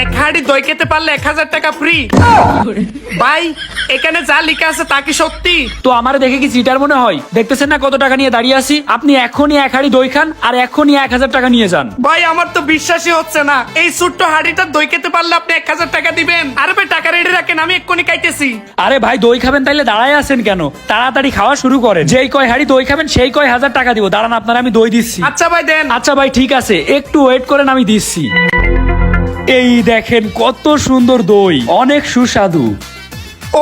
এক হাঁড়ি দই খেতে পারলে 1000 টাকা ফ্রি। ভাই এখানে যা লেখা আছে তা কি সত্যি? তো আমারে দেখে কি চিটার মনে হয়? দেখতেছেন না কত টাকা নিয়ে দাঁড়িয়ে আছি? আপনি এখনই এক হাঁড়ি দই খান আর এখনই 1000 টাকা নিয়ে যান। ভাই আমার তো বিশ্বাসই হচ্ছে না, এই ছোট্ট হাঁড়িটা দই খেতে পারলে আপনি 1000 টাকা দিবেন। আরে ভাই টাকা রেডি রাখেন, আমি এক্ষুনি খাইতেছি। আরে ভাই দই খাবেন তাইলে দাঁড়ায় আছেন কেন? তাড়াতাড়ি খাওয়া শুরু করেন। যেই কয় হাঁড়ি দই খাবেন সেই কয় 1000 টাকা দিব। দাঁড়ান আপনার আমি দই দিচ্ছি। আচ্ছা ভাই দেন। আচ্ছা ভাই ঠিক আছে, একটু ওয়েট করেন, আমি দিচ্ছি। এই দেখেন কত সুন্দর দই, অনেক সুস্বাদু।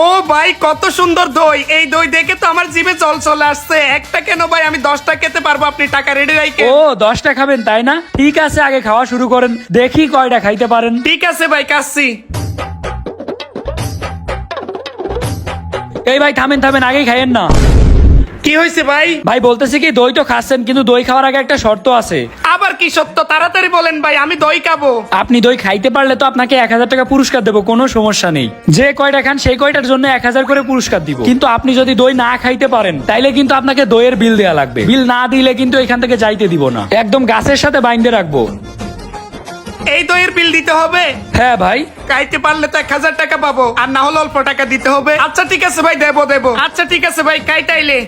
ও ভাই কত সুন্দর দই, এই দই দেখে তো আমার জিভে জল চলে আসছে। একটা কেন ভাই, আমি 10টা খেতে পারবো, আপনি টাকা রেডি রাখেন। ও 10টা খাবেন তাই না? ঠিক আছে আগে খাওয়া শুরু করেন, দেখি কয়টা খাইতে পারেন। ঠিক আছে ভাই কাচ্ছি। এই ভাই থামেন থামেন, আগেই খাইয়েন না। কি হয়েছে ভাই? ভাই বলতেছে কি দই তো খাচ্ছেন, কিন্তু দই খাওয়ার আগে একটা শর্ত আছে। আবার কি সত্য? তাড়াতাড়ি বলেন ভাই, আমি দই খাবো। আপনি দই খাইতে পারলে তো আপনাকে 1000 টাকা পুরস্কার দেবো, কোনো সমস্যা নেই। যে কয়টা খান সেই কয়টার জন্য 1000 করে পুরস্কার দিব। কিন্তু আপনি যদি দই না খাইতে পারেন তাইলে কিন্তু আপনাকে দইয়ের বিল দেওয়া লাগবে। বিল না দিলে কিন্তু এখান থেকে যাইতে দিব না, একদম গাছের সাথে বাইন্ধে রাখবো। এই দইয়ের বিল দিতে হবে? হ্যাঁ ভাই। খাইতে পারলে তো 1000 টাকা পাবো, আর না হলে অল্প টাকা দিতে হবে। আচ্ছা ঠিক আছে ভাই, দেবো দেবো। আচ্ছা ঠিক আছে ভাই, কাইটাইলে।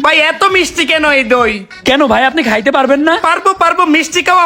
ভাই এত মিষ্টি কেন এই দই? কেন ভাই আপনি খাইতে পারবেন না? পারবো পারবো, মিষ্টি খাওয়া